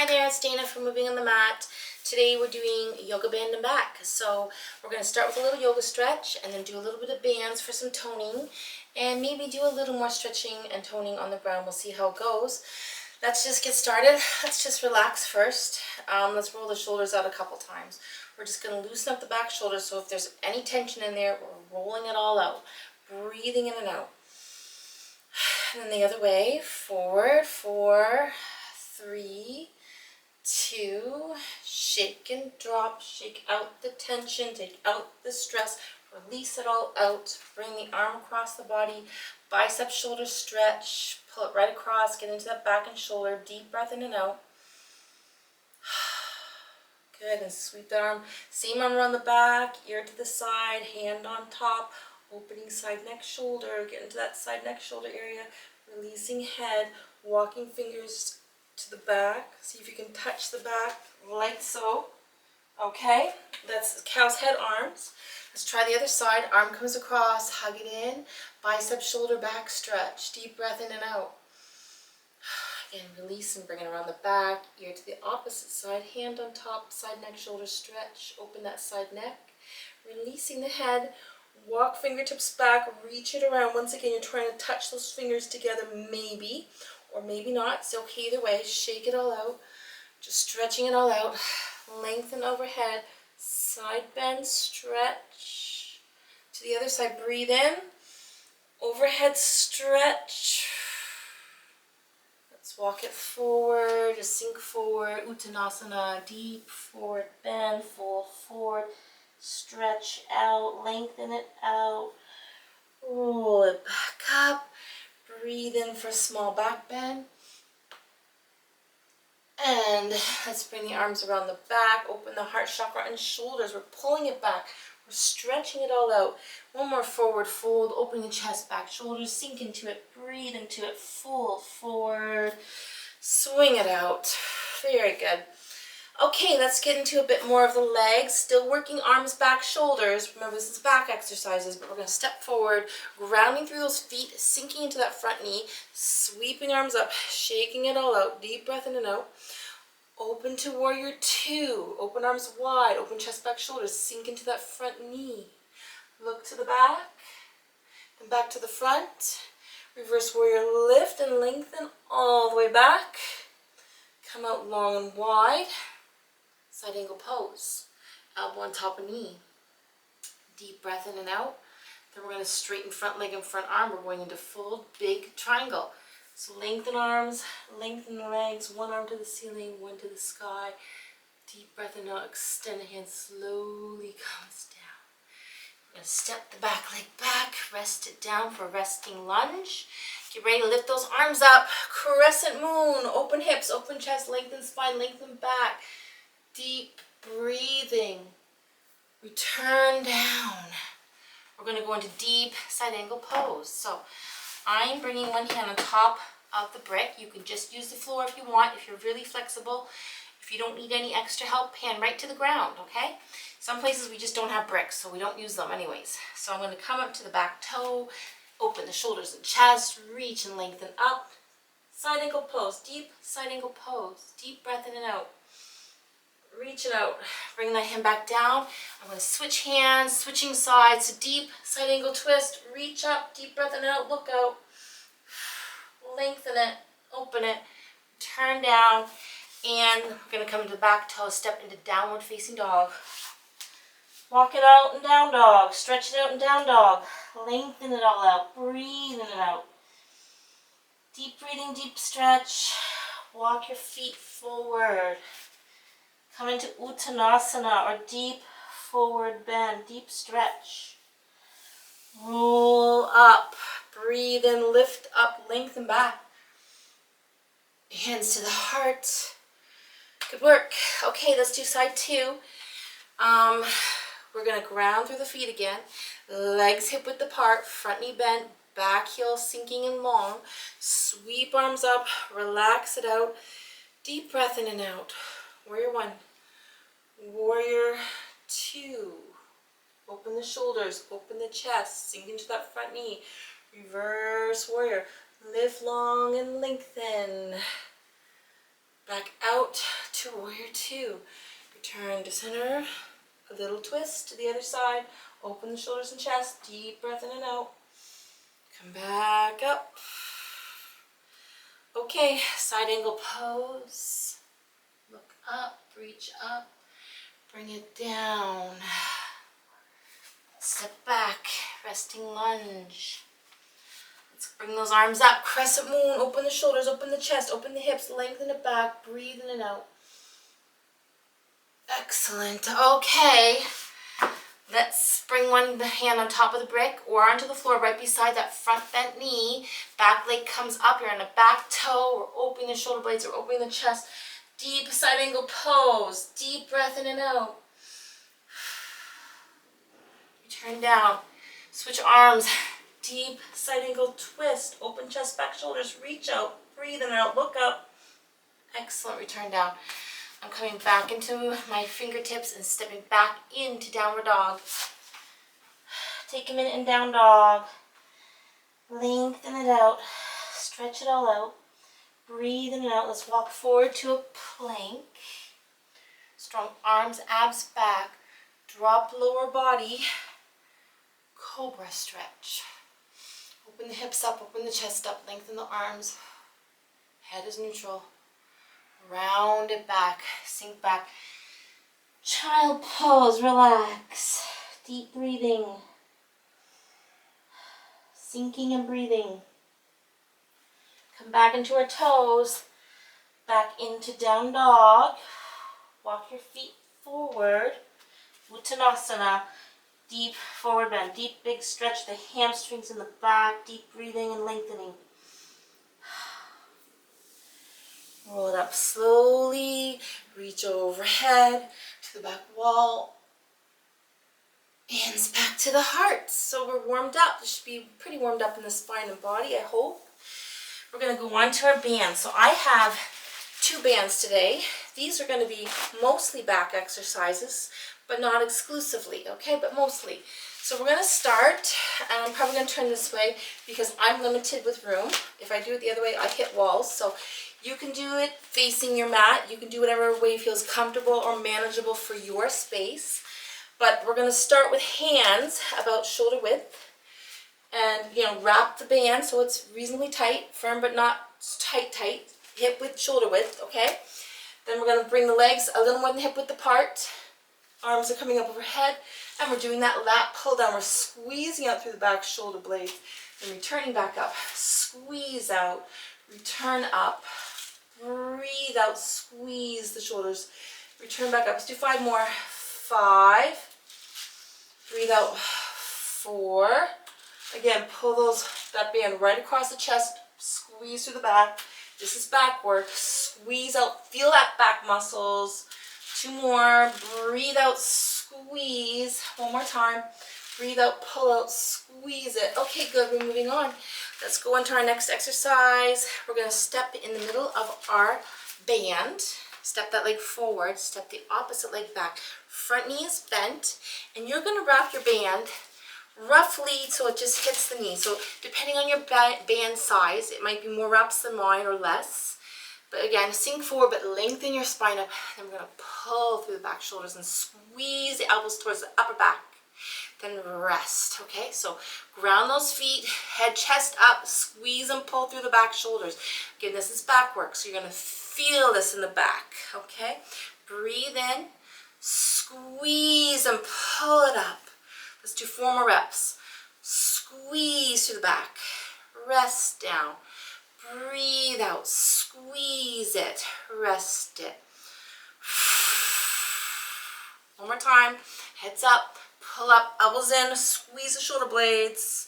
Hi there, it's Dana from Moving on the Mat. Today we're doing yoga band and back. So we're going to start with a little yoga stretch and then do a little bit of bands for some toning and maybe do a little more stretching and toning on the ground. We'll see how it goes. Let's just get started. Let's just relax first. Let's roll the shoulders out a couple times. We're just going to loosen up the back shoulders, so if there's any tension in there, we're rolling it all out. Breathing in and out. And then the other way. Forward, 4, 3, 2, shake and drop, shake out the tension, take out the stress, release it all out, bring the arm across the body, bicep shoulder stretch, pull it right across, get into that back and shoulder, deep breath in and out. Good, and sweep the arm, same arm around the back, ear to the side, hand on top, opening side neck shoulder, get into that side neck shoulder area, releasing head, walking fingers to the back. See if you can touch the back like so. Okay, that's cow's head arms. Let's try the other side. Arm comes across, hug it in, bicep shoulder back stretch, deep breath in and out. Again, release and bring it around the back, ear to the opposite side, hand on top, side neck shoulder stretch, open that side neck, releasing the head, walk fingertips back, reach it around. Once again, you're trying to touch those fingers together, maybe, or maybe not. It's okay either way. Shake it all out. Just stretching it all out. Lengthen overhead. Side bend, stretch. To the other side, breathe in. Overhead stretch. Let's walk it forward. Just sink forward. Uttanasana. Deep forward bend. Fold forward. Stretch out. Lengthen it out. Roll it back up. Breathe in for a small back bend. And let's bring the arms around the back, open the heart chakra and shoulders. We're pulling it back. We're stretching it all out. One more forward fold, open the chest back, shoulders sink into it, breathe into it, fold forward, swing it out. Very good. Okay, let's get into a bit more of the legs. Still working arms, back, shoulders. Remember, this is back exercises, but we're going to step forward, grounding through those feet, sinking into that front knee, sweeping arms up, shaking it all out. Deep breath in and out. Open to warrior 2. Open arms wide, open chest, back, shoulders. Sink into that front knee. Look to the back, and back to the front. Reverse warrior, lift and lengthen all the way back. Come out long and wide. Side angle pose, elbow on top of knee. Deep breath in and out. Then we're going to straighten front leg and front arm. We're going into full big triangle. So lengthen arms, lengthen the legs, one arm to the ceiling, one to the sky. Deep breath in and out, extend the hand, slowly comes down. We're going to step the back leg back, rest it down for a resting lunge. Get ready to lift those arms up. Crescent moon, open hips, open chest, lengthen spine, lengthen back. Deep breathing. Return down. We're going to go into deep side angle pose. So I'm bringing one hand on top of the brick. You can just use the floor if you want, if you're really flexible. If you don't need any extra help, hand right to the ground, okay? Some places we just don't have bricks, so we don't use them anyways. So I'm going to come up to the back toe, open the shoulders and chest, reach and lengthen up. Side angle pose, deep side angle pose. Deep breath in and out. Reach it out. Bring that hand back down. I'm going to switch hands, switching sides. So deep side angle twist. Reach up, deep breath in and out. Look out. Lengthen it. Open it. Turn down. And we're going to come into the back toe. Step into downward facing dog. Walk it out and down dog. Stretch it out and down dog. Lengthen it all out. Breathe in and out. Deep breathing, deep stretch. Walk your feet forward. Come into Uttanasana or deep forward bend, deep stretch. Roll up, breathe in, lift up, lengthen back. Hands to the heart. Good work. Okay, let's do side 2. We're going to ground through the feet again. Legs hip width apart, front knee bent, back heel sinking in long. Sweep arms up, relax it out. Deep breath in and out. Warrior 1. Warrior 2. Open the shoulders, open the chest, sink into that front knee. Reverse warrior. Lift long and lengthen. Back out to warrior two. Return to center. A little twist to the other side. Open the shoulders and chest. Deep breath in and out. Come back up. Okay, side angle pose. Look up, reach up. Bring it down. Step back, resting lunge. Let's bring those arms up. Crescent moon, open the shoulders, open the chest, open the hips, lengthen it back, breathe in and out. Excellent. Okay. Let's bring one hand on top of the brick or onto the floor right beside that front bent knee. Back leg comes up. You're on a back toe. We're opening the shoulder blades. We're opening the chest. Deep side angle pose. Deep breath in and out. Turn down. Switch arms. Deep side angle twist. Open chest, back shoulders. Reach out. Breathe in and out. Look up. Excellent. Return down. I'm coming back into my fingertips and stepping back into downward dog. Take a minute in down dog. Lengthen it out. Stretch it all out. Breathe in and out. Let's walk forward to a plank. Strong arms, abs back. Drop lower body. Cobra stretch. Open the hips up, open the chest up, lengthen the arms. Head is neutral. Round it back, sink back. Child pose, relax. Deep breathing. Sinking and breathing. Come back into our toes. Back into down dog. Walk your feet forward. Uttanasana. Deep forward bend, deep big stretch, the hamstrings in the back, deep breathing and lengthening. Roll it up slowly, reach overhead to the back wall. Hands back to the heart. So we're warmed up. This should be pretty warmed up in the spine and body, I hope. We're going to go on to our bands. So I have 2 bands today. These are going to be mostly back exercises, but not exclusively, okay, but mostly. So we're going to start, and I'm probably going to turn this way because I'm limited with room. If I do it the other way, I hit walls. So you can do it facing your mat. You can do whatever way feels comfortable or manageable for your space. But we're going to start with hands about shoulder width. And, wrap the band so it's reasonably tight, firm but not tight, hip width, shoulder width, okay? Then we're going to bring the legs a little more than hip width apart. Arms are coming up overhead, and we're doing that lat pull down. We're squeezing out through the back shoulder blades, and returning back up. Squeeze out, return up, breathe out, squeeze the shoulders, return back up. Let's do 5 more. 5, breathe out, 4. Again, pull that band right across the chest, squeeze through the back. This is back work. Squeeze out, feel that back muscles. 2 more. Breathe out, squeeze. 1 more time. Breathe out, pull out, squeeze it. Okay, good. We're moving on. Let's go into our next exercise. We're going to step in the middle of our band. Step that leg forward. Step the opposite leg back. Front knee is bent. And you're going to wrap your band roughly so it just hits the knee. So depending on your band size, it might be more wraps than mine or less. But again, sink forward, but lengthen your spine up. Then we're going to pull through the back shoulders and squeeze the elbows towards the upper back. Then rest, okay? So ground those feet, head, chest up, squeeze and pull through the back shoulders. Again, this is back work, so you're going to feel this in the back, okay? Breathe in, squeeze and pull it up. Let's do 4 more reps. Squeeze through the back, rest down. Breathe out, squeeze it, rest it. 1 more time, heads up, pull up, elbows in, squeeze the shoulder blades,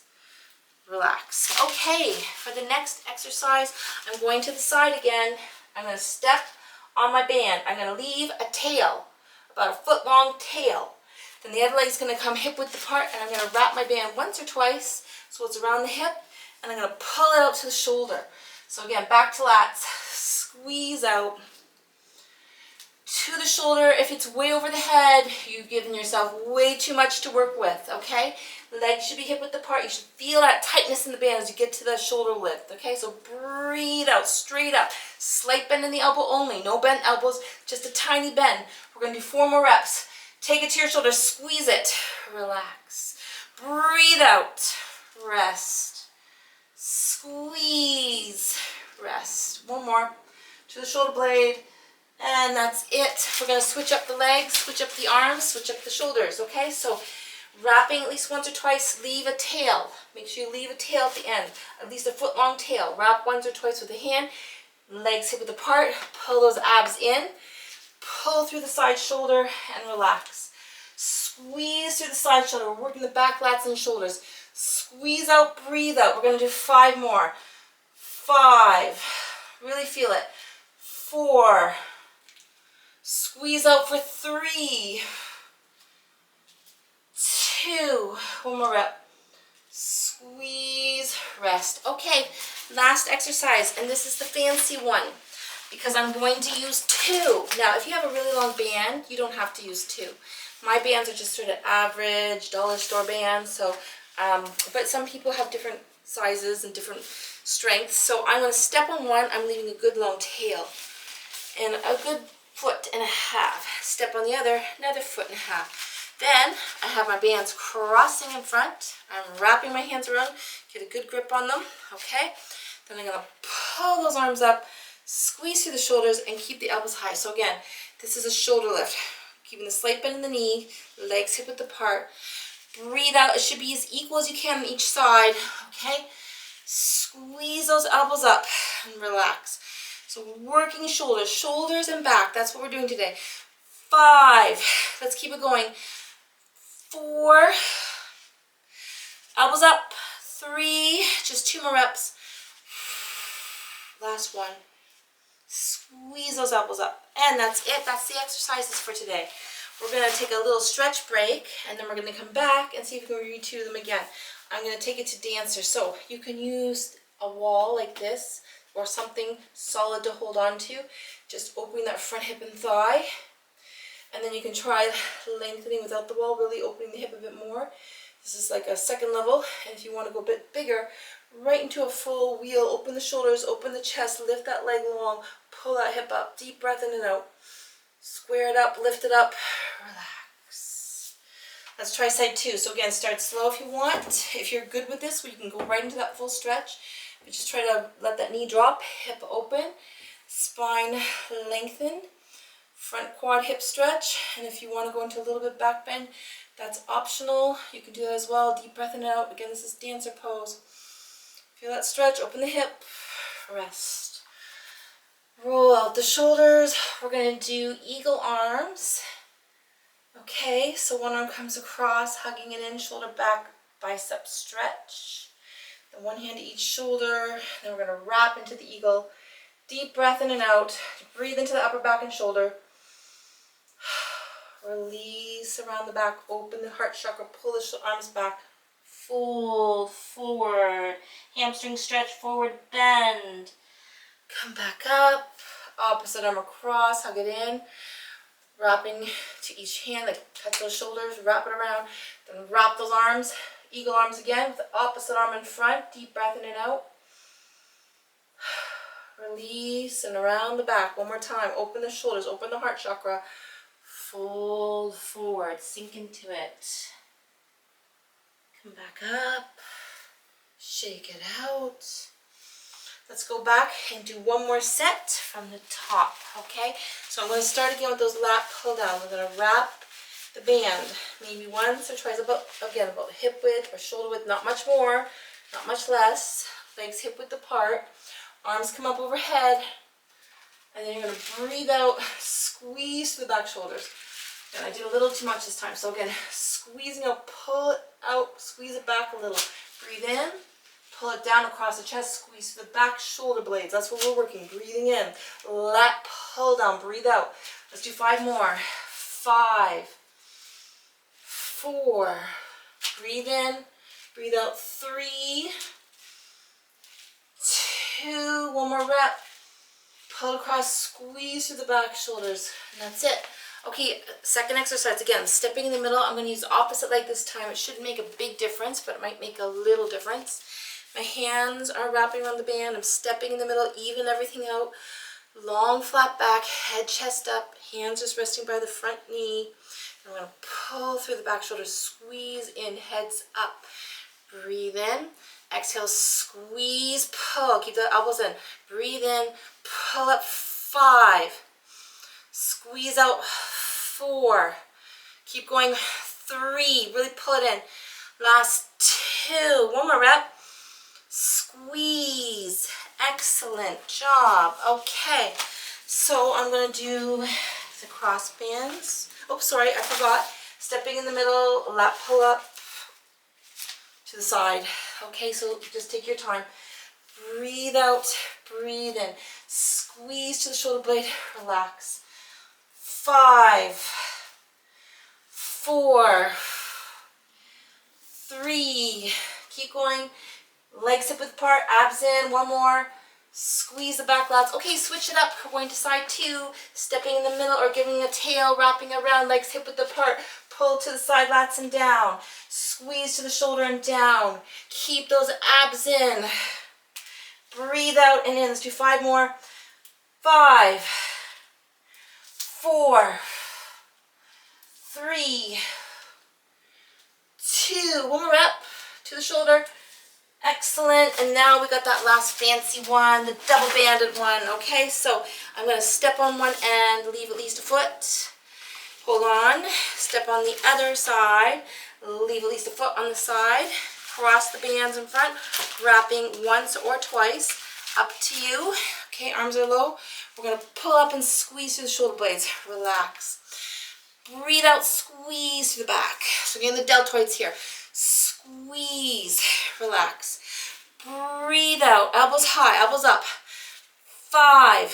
relax. Okay, for the next exercise, I'm going to the side again. I'm going to step on my band. I'm going to leave a tail, about a foot long tail. Then the other leg's going to come hip width apart, and I'm going to wrap my band once or twice so it's around the hip, and I'm going to pull it out to the shoulder. So again, back to lats, squeeze out to the the shoulder. If it's way over the head, you've given yourself way too much to work with, okay? Legs should be hip width apart. You should feel that tightness in the band as you get to the shoulder lift, okay? So breathe out, straight up. Slight bend in the elbow only. No bent elbows, just a tiny bend. We're going to do 4 more reps. Take it to your shoulder, squeeze it, relax. Breathe out, rest. Squeeze, rest. 1 more. To the shoulder blade. And that's it. We're going to switch up the legs, switch up the arms, switch up the shoulders, okay? So wrapping at least once or twice, leave a tail. Make sure you leave a tail at the end, at least a foot long tail. Wrap once or twice with the hand, legs hip width apart, pull those abs in, pull through the side shoulder and relax. Squeeze through the side shoulder. We're working the back lats and shoulders. Squeeze out, breathe out. We're going to do 5 more. 5. Really feel it. 4. Squeeze out for 3, 2, 1 more rep. Squeeze, rest. Okay, last exercise, and this is the fancy one because I'm going to use 2. Now, if you have a really long band, you don't have to use 2. My bands are just sort of average dollar store bands, so but some people have different sizes and different strengths. So I'm going to step on 1. I'm leaving a good long tail and a good 1.5 feet. Step on the other, another 1.5 feet. Then I have my bands crossing in front. I'm wrapping my hands around, get a good grip on them, okay? Then I'm going to pull those arms up, squeeze through the shoulders, and keep the elbows high. So again, this is a shoulder lift. Keeping the slight bend in the knee, legs hip width apart. Breathe out. It should be as equal as you can on each side, okay? Squeeze those elbows up and relax. So working shoulders, shoulders and back. That's what we're doing today. 5. Let's keep it going. 4. Elbows up. 3. Just 2 more reps. Last 1. Squeeze those elbows up. And that's it. That's the exercises for today. We're going to take a little stretch break, and then we're going to come back and see if we can redo them again. I'm going to take it to dancer. So you can use a wall like this, or something solid to hold on to. Just opening that front hip and thigh. And then you can try lengthening without the wall, really opening the hip a bit more. This is like a second level. And if you want to go a bit bigger, right into a full wheel, open the shoulders, open the chest, lift that leg long, pull that hip up, deep breath in and out. Square it up, lift it up, relax. Let's try side 2. So again, start slow if you want. If you're good with this, you can go right into that full stretch. But just try to let that knee drop, hip open, spine lengthen, front quad hip stretch. And if you want to go into a little bit back bend, that's optional. You can do that as well. Deep breath in and out. Again, this is dancer pose. Feel that stretch, open the hip, rest. Roll out the shoulders. We're going to do eagle arms. Okay, so one arm comes across, hugging it in, shoulder back, bicep stretch. One hand to each shoulder. Then we're going to wrap into the eagle. Deep breath in and out. Breathe into the upper back and shoulder. Release around the back. Open the heart chakra. Pull the arms back. Fold forward. Hamstring stretch forward. Bend. Come back up. Opposite arm across. Hug it in. Wrapping to each hand. Like touch those shoulders. Wrap it around. Then wrap those arms. Eagle arms again, with the opposite arm in front. Deep breath in and out. Release and around the back. One more time. Open the shoulders. Open the heart chakra. Fold forward. Sink into it. Come back up. Shake it out. Let's go back and do one more set from the top. Okay? So I'm going to start again with those lat pull downs. I'm going to wrap the band, maybe once or twice, about hip width or shoulder width, not much more, not much less. Legs hip width apart, arms come up overhead, and then you're going to breathe out, squeeze through the back shoulders. And I did a little too much this time, so again, squeezing out, pull it out, squeeze it back a little. Breathe in, pull it down across the chest, squeeze through the back shoulder blades. That's what we're working. Breathing in, lat pull down, breathe out. Let's do 5 more. 5, 4, breathe in, breathe out. 3, 2, one more rep. Pull across, squeeze through the back shoulders, and that's it. Okay, second exercise. Again, stepping in the middle. I'm going to use the opposite leg this time. It shouldn't make a big difference, but it might make a little difference. My hands are wrapping around the band. I'm stepping in the middle, even everything out. Long, flat back, head, chest up, hands just resting by the front knee. I'm going to pull through the back shoulders, squeeze in, heads up. Breathe in. Exhale, squeeze, pull. Keep the elbows in. Breathe in, pull up, 5. Squeeze out, 4. Keep going, 3. Really pull it in. Last 2. One more rep. Squeeze. Excellent job. Okay, so I'm going to do the cross bands. Oh, sorry, I forgot. Stepping in the middle, lat pull up to the side. Okay, so just take your time. Breathe out, breathe in. Squeeze to the shoulder blade, relax. 5, 4, 3. Keep going. Legs hip width apart, abs in. One more. Squeeze the back lats. Okay, switch it up. We're going to side 2. Stepping in the middle or giving a tail, wrapping around, legs hip width apart. Pull to the side lats and down. Squeeze to the shoulder and down. Keep those abs in. Breathe out and in. Let's do 5 more. 5, 4, 3, 2. One more rep to the shoulder. Excellent. And now we got that last fancy one, the double banded one. Okay, so I'm going to step on one end, leave at least a foot. Hold on. Step on the other side, leave at least a foot on the side. Cross the bands in front, wrapping once or twice. Up to you. Okay, arms are low. We're going to pull up and squeeze through the shoulder blades. Relax. Breathe out, squeeze through the back. So again, the deltoids here. Squeeze, relax. Breathe out, elbows high, elbows up. 5,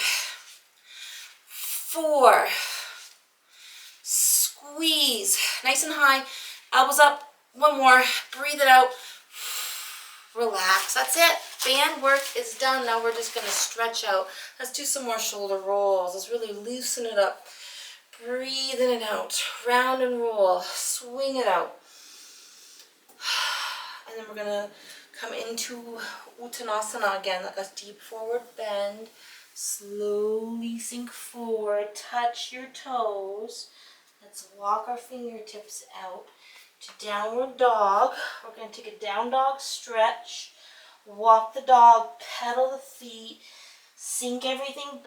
4, squeeze, nice and high, elbows up. One more, breathe it out. Relax, that's it. Band work is done. Now we're just going to stretch out. Let's do some more shoulder rolls. Let's really loosen it up. Breathe in and out. Round and roll. Swing it out. And then we're going to come into Uttanasana again, like a deep forward bend. Slowly sink forward. Touch your toes. Let's walk our fingertips out to downward dog. We're going to take a down dog stretch. Walk the dog, pedal the feet, sink everything